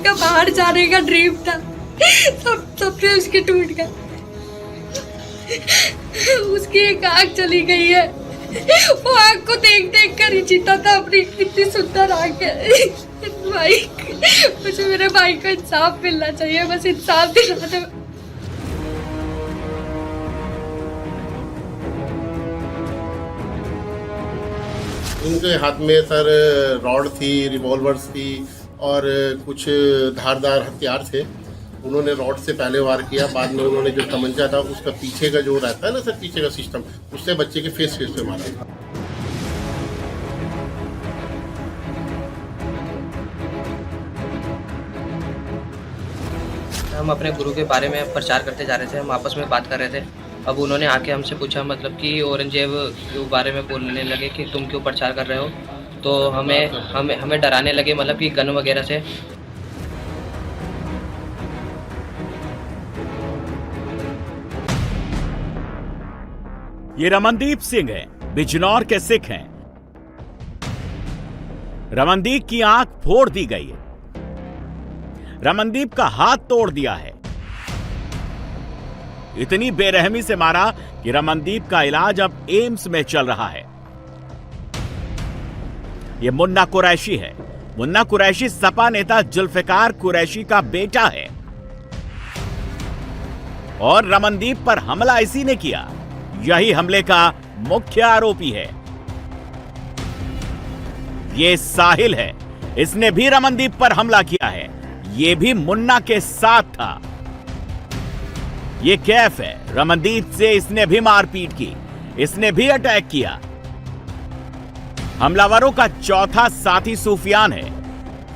का बाहर जाने का ड्रीम था, सब सपने उसके टूट गए। उसकी एक आँख चली गई है, वो आँख को देख देख कर ही जीता था अपनी इतनी सुंदर आँख है। भाई, मुझे मेरे भाई को इंसाफ मिलना चाहिए, बस इंसाफ दिला दो। इनके हाथ में सर रॉड थी, रिवॉल्वर्स थी और कुछ धारदार हथियार थे। उन्होंने रॉड से पहले वार किया, बाद में उन्होंने जो तमंचा था उसका पीछे का जो रहता है ना सर, पीछे का सिस्टम, उससे बच्चे के फेस पे मारा। हम अपने गुरु के बारे में प्रचार करते जा रहे थे, हम आपस में बात कर रहे थे। अब उन्होंने आके हमसे पूछा, मतलब कि औरंगजेब के बारे में बोलने लगे कि तुम क्यों प्रचार कर रहे हो। तो हमें डराने लगे, मतलब कि गन वगैरह से। ये रमनदीप सिंह हैं, बिजनौर के सिख हैं। रमनदीप की आंख फोड़ दी गई है, रमनदीप का हाथ तोड़ दिया है। इतनी बेरहमी से मारा कि रमनदीप का इलाज अब एम्स में चल रहा है। यह मुन्ना कुरैशी है। मुन्ना कुरैशी सपा नेता जुल्फिकार कुरैशी का बेटा है और रमनदीप पर हमला इसी ने किया। यही हमले का मुख्य आरोपी है। यह साहिल है, इसने भी रमनदीप पर हमला किया है। यह भी मुन्ना के साथ था। यह कैफ है, रमनदीप से इसने भी मारपीट की, इसने भी अटैक किया। हमलावरों का चौथा साथी सूफियान है,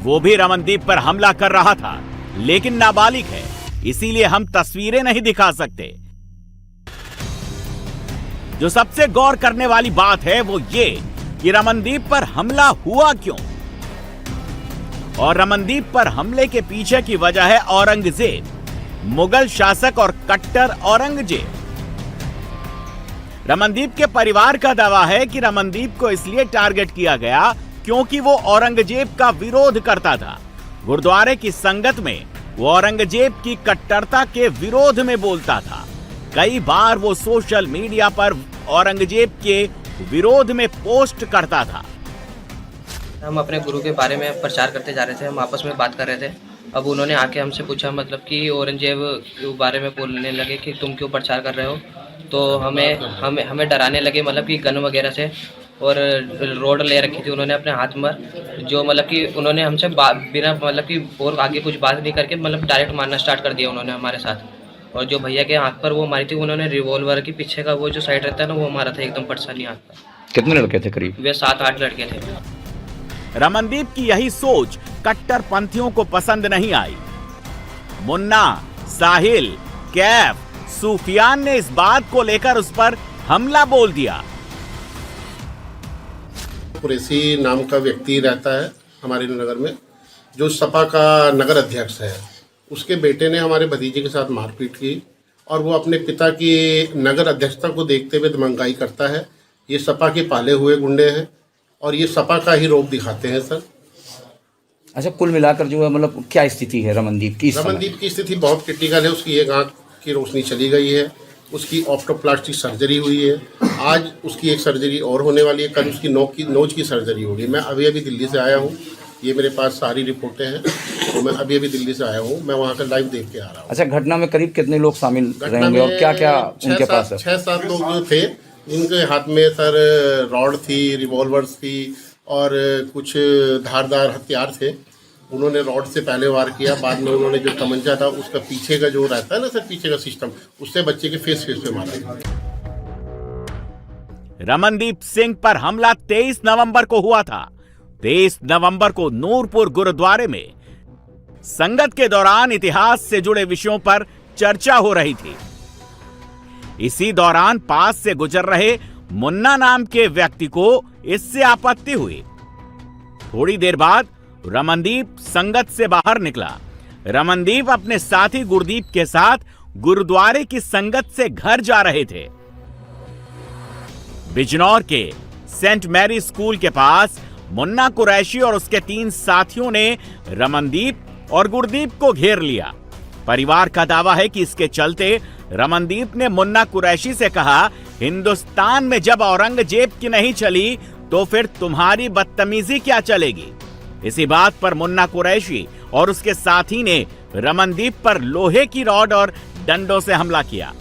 वो भी रमनदीप पर हमला कर रहा था, लेकिन नाबालिग है, इसीलिए हम तस्वीरें नहीं दिखा सकते। जो सबसे गौर करने वाली बात है वो ये कि रमनदीप पर हमला हुआ क्यों, और रमनदीप पर हमले के पीछे की वजह है औरंगजेब, मुगल शासक और कट्टर औरंगजेब। रमनदीप के परिवार का दावा है कि रमनदीप को इसलिए टारगेट किया गया क्योंकि वो औरंगजेब का विरोध करता था। गुरुद्वारे की संगत में वो औरंगजेब की कट्टरता के विरोध में बोलता था। कई बार वो सोशल मीडिया पर औरंगजेब के विरोध में पोस्ट करता था। हम अपने गुरु के बारे में प्रचार करते जा रहे थे, हम आपस में बात कर रहे थे। अब उन्होंने आके हमसे पूछा, मतलब कि औरंगजेब के बारे में बोलने लगे कि तुम क्यों प्रचार कर रहे हो। तो हमें डराने लगे, मतलब कि गन वगैरह से, और रोड ले रखी थी उन्होंने अपने हाथ में, जो मतलब कि उन्होंने हमसे बिना मतलब कि और आगे कुछ बात नहीं करके मतलब डायरेक्ट मारना स्टार्ट कर दिया उन्होंने हमारे साथ। और जो भैया के आँख पर वो मारी थी, उन्होंने रिवॉल्वर की पीछे का वो जो साइड रहता है ना, वो मारा था एकदम पटसानी आँख पर। कितने लड़के थे करीब? वे 7-8 लड़के थे। रमनदीप की यही सोच कट्टरपंथियों को पसंद नहीं आई। मुन्ना, साहिल, कैफ, सूफियान ने इस बात को लेकर उस पर हमला बोल दिया। कुरैशी नाम का व्यक्ति रहता है हमारे नगर में, जो सपा का नगर अध्यक्ष है। उसके बेटे ने हमारे भतीजे के साथ मारपीट की और वो अपने पिता की नगर अध्यक्षता को देखते हुए दमनगाई करता है। ये सपा के पाले हुए गुंडे हैं और ये सपा का ही रोप दिखाते हैं सर। अच्छा, कुल मिलाकर जो है मतलब क्या स्थिति है रमनदीप की? रमनदीप की स्थिति बहुत क्रिटिकल है। उसकी एक आंख की रोशनी चली गई है, उसकी ऑप्टोप्लास्टिक सर्जरी हुई है, आज उसकी एक सर्जरी और होने वाली है, कल उसकी नोज की सर्जरी होगी। मैं अभी दिल्ली से आया हूँ, ये मेरे पास सारी रिपोर्टें हैं, तो मैं अभी दिल्ली से आया हूँ, मैं वहाँ का लाइव देख के आ रहा हूँ। अच्छा, घटना में करीब कितने लोग शामिल रहेंगे और क्या क्या उनके पास है? 6-7 लोग जो थे, इनके हाथ में सर रॉड थी, रिवॉल्वर्स थी और कुछ धारदार हथियार थे। उन्होंने रॉड से पहले वार किया, बाद में उन्होंने जो तमंचा था उसका पीछे का जो रहता है ना सर, पीछे का सिस्टम, उससे बच्चे के फेस पे मारा। रमनदीप सिंह पर हमला 23 नवंबर को हुआ था। 23 नवंबर को नूरपुर गुरुद्वारे में संगत के दौरान इतिहास से जुड़े विषयों पर चर्चा हो रही थी। इसी दौरान पास से गुजर रहे मुन्ना नाम के व्यक्ति को इससे आपत्ति हुई। थोड़ी देर बाद रमनदीप संगत से बाहर निकला। रमनदीप अपने साथी गुरदीप के साथ गुरुद्वारे की संगत से घर जा रहे थे। बिजनौर के सेंट मैरी स्कूल के पास मुन्ना कुरैशी और उसके 3 साथियों ने रमनदीप और गुरदीप को घेर लिया। परिवार का दावा है कि इसके चलते रमनदीप ने मुन्ना कुरैशी से कहा, हिंदुस्तान में जब औरंगजेब की नहीं चली तो फिर तुम्हारी बदतमीजी क्या चलेगी। इसी बात पर मुन्ना कुरैशी और उसके साथी ने रमनदीप पर लोहे की रॉड और डंडों से हमला किया।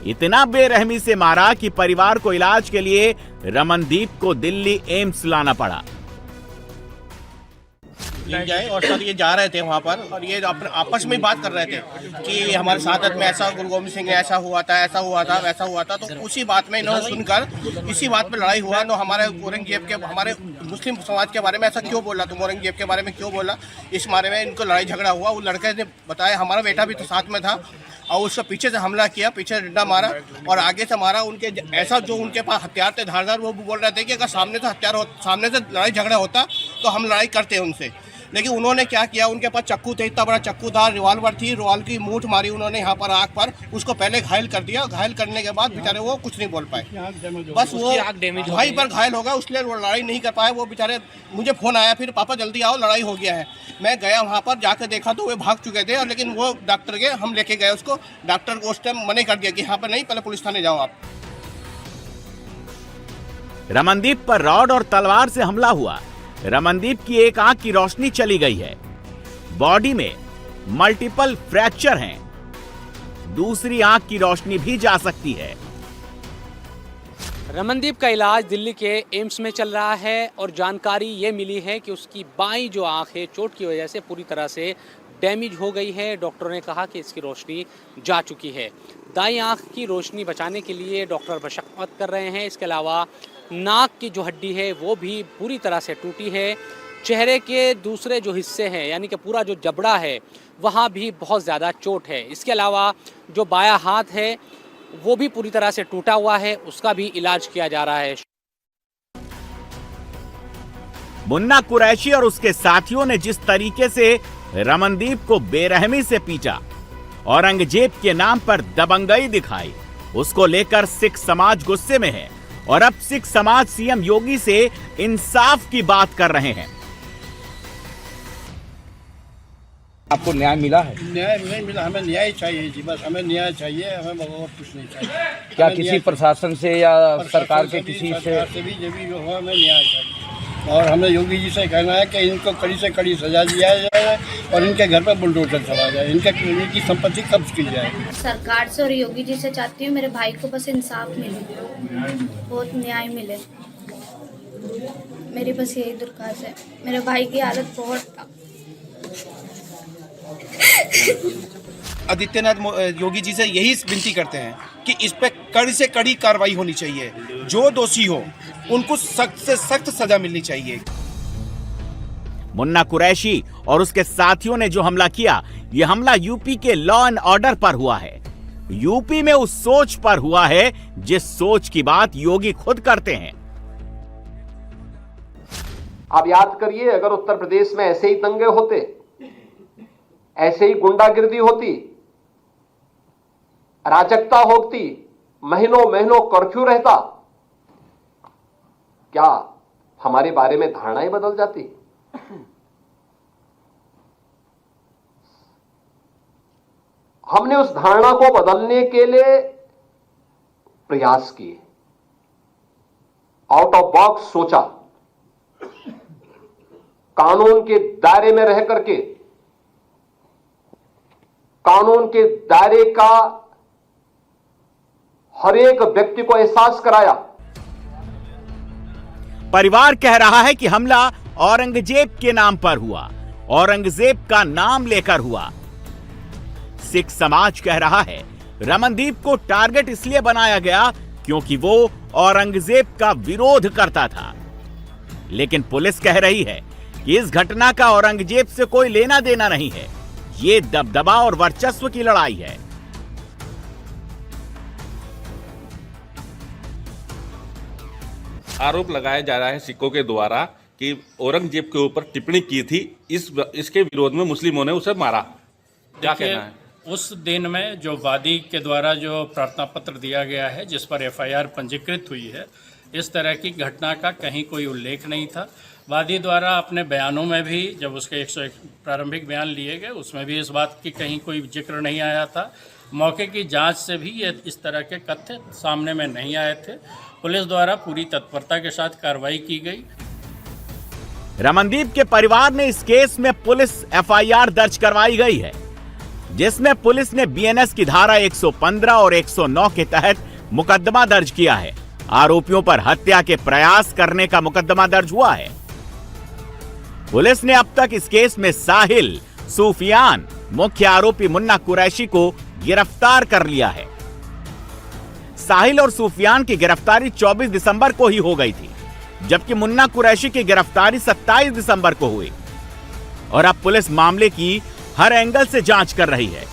इतना बेरहमी से मारा कि परिवार को इलाज के लिए रमनदीप को दिल्ली एम्स लाना पड़ा। जाए और सर ये जा रहे थे वहाँ पर और ये आपस में बात कर रहे थे कि हमारे साथ में ऐसा गुरु गोविंद सिंह ऐसा हुआ था, ऐसा हुआ था, वैसा हुआ था। तो उसी बात में इन्होंने सुनकर इसी बात पे लड़ाई हुआ। तो हमारे औरंगजेब के, हमारे मुस्लिम समाज के बारे में ऐसा क्यों बोला, तुम औरंगजेब के बारे में क्यों बोला, इस बारे में इनको लड़ाई झगड़ा हुआ। वो लड़के ने बताया, हमारा बेटा भी तो साथ में था और उसको पीछे से हमला किया, पीछे से डंडा मारा और आगे से मारा। उनके ऐसा जो उनके पास हथियार थे धारदार, वो बोल रहे थे कि अगर सामने से लड़ाई झगड़ा होता तो हम लड़ाई करते उनसे। लेकिन उन्होंने क्या किया, उनके पास चक्कू थे, इतना बड़ा चक्कू था, रिवॉल्वर थी, रिवॉल्वर की मूठ मारी उन्होंने यहाँ पर आँख पर। उसको पहले घायल कर दिया। घायल करने के बाद बेचारे वो कुछ नहीं बोल पाए, बस वो वहीं पर घायल हो गया। उसलिए वो लड़ाई नहीं कर पाए वो बेचारे। मुझे फ़ोन आया फिर, पापा जल्दी आओ लड़ाई हो गया है। मैं गया वहाँ पर, जाकर देखा तो वे भाग चुके थे। लेकिन वो डॉक्टर के हम लेके गए उसको, डॉक्टर को उस टाइम मना कर दिया कि यहाँ पर नहीं, पहले पुलिस थाने जाओ आप। रमनदीप पर रॉड और तलवार से हमला हुआ। रमनदीप की एक आंख की रोशनी चली गई है, बॉडी में मल्टीपल फ्रैक्चर हैं, दूसरी आंख की रोशनी भी जा सकती है। रमनदीप का इलाज दिल्ली के एम्स में चल रहा है और जानकारी ये मिली है कि उसकी बाईं जो आंख है चोट की वजह से पूरी तरह से डैमेज हो गई है। डॉक्टरों ने कहा कि इसकी रोशनी जा चुकी है। दाईं आंख की रोशनी बचाने के लिए डॉक्टर मशक्कत कर रहे हैं। इसके अलावा नाक की जो हड्डी है वो भी पूरी तरह से टूटी है। चेहरे के दूसरे जो हिस्से हैं यानी कि पूरा जो जबड़ा है वहाँ भी बहुत ज़्यादा चोट है। इसके अलावा जो बायां हाथ है वो भी पूरी तरह से टूटा हुआ है, उसका भी इलाज किया जा रहा है। मुन्ना कुरैशी और उसके साथियों ने जिस तरीके से रमनदीप को बेरहमी से पीटा, औरंगजेब के नाम पर दबंगई दिखाई, उसको लेकर सिख समाज गुस्से में है और अब सिख समाज सीएम योगी से इंसाफ की बात कर रहे हैं। आपको न्याय मिला है? न्याय नहीं मिला, हमें न्याय चाहिए जी, बस हमें न्याय चाहिए, हमें और कुछ नहीं चाहिए। क्या किसी प्रशासन से या सरकार के किसी से भी जो भी हो, हमें न्याय चाहिए। और हमें योगी जी से कहना है कि इनको कड़ी से कड़ी सजा दिया जाए और इनके घर पर बुलडोजर चला जाए, इनकी संपत्ति कब्ज की जाए। सरकार से और योगी जी से चाहती हूँ मेरे भाई को बस इंसाफ मिले, बहुत न्याय मिले। मेरी बस यही दरख्वास्त है। मेरे भाई की हालत बहुत आदित्यनाथ योगी जी से यही विनती करते हैं कि इस पे कड़ी से कड़ी कार्रवाई होनी चाहिए। जो दोषी हो उनको सख्त से सख्त सजा मिलनी चाहिए। मुन्ना कुरैशी और उसके साथियों ने जो हमला किया, यह हमला यूपी के लॉ एंड ऑर्डर पर हुआ है। यूपी में उस सोच पर हुआ है जिस सोच की बात योगी खुद करते हैं। आप याद करिए, अगर उत्तर प्रदेश में ऐसे ही दंगे होते, ऐसे ही गुंडागिर्दी होती, अराजकता होती, महीनों महीनों कर्फ्यू रहता, क्या हमारे बारे में धारणाएं बदल जाती? हमने उस धारणा को बदलने के लिए प्रयास किए, आउट ऑफ बॉक्स सोचा, कानून के दायरे में रह करके कानून के दायरे का हर एक व्यक्ति को एहसास कराया। परिवार कह रहा है कि हमला औरंगजेब के नाम पर हुआ, औरंगजेब का नाम लेकर हुआ। सिख समाज कह रहा है रमनदीप को टारगेट इसलिए बनाया गया क्योंकि वो औरंगजेब का विरोध करता था। लेकिन पुलिस कह रही है कि इस घटना का औरंगजेब से कोई लेना देना नहीं है, ये दबदबा और वर्चस्व की लड़ाई है। आरोप लगाया जा रहा है सिखों के द्वारा कि औरंगजेब के ऊपर टिप्पणी की थी, इसके विरोध में मुस्लिमों ने उसे मारा। क्या कहना है? उस दिन में जो वादी के द्वारा जो प्रार्थना पत्र दिया गया है, जिस पर एफआईआर पंजीकृत हुई है, इस तरह की घटना का कहीं कोई उल्लेख नहीं था। वादी द्वारा अपने बयानों में भी, जब उसके 101 प्रारंभिक बयान लिए गए, उसमें भी इस बात की कहीं कोई जिक्र नहीं आया था। मौके की जांच से भी ये इस तरह के तथ्य सामने में नहीं आए थे। पुलिस द्वारा पूरी तत्परता के साथ कार्रवाई की गई। रमनदीप के परिवार ने इस केस में पुलिस एफआईआर दर्ज करवाई गई है, जिसमें पुलिस ने बीएनएस की धारा 115 और 109 के तहत मुकदमा दर्ज किया है। आरोपियों पर हत्या के प्रयास करने का मुकदमा दर्ज हुआ है। पुलिस ने अब तक इस केस में साहिल, सूफियान, मुख्य आरोपी मुन्ना कुरैशी को गिरफ्तार कर लिया है। साहिल और सूफियान की गिरफ्तारी 24 दिसंबर को ही हो गई थी, जबकि मुन्ना कुरैशी की गिरफ्तारी 27 दिसंबर को हुई। और अब पुलिस मामले की हर एंगल से जांच कर रही है।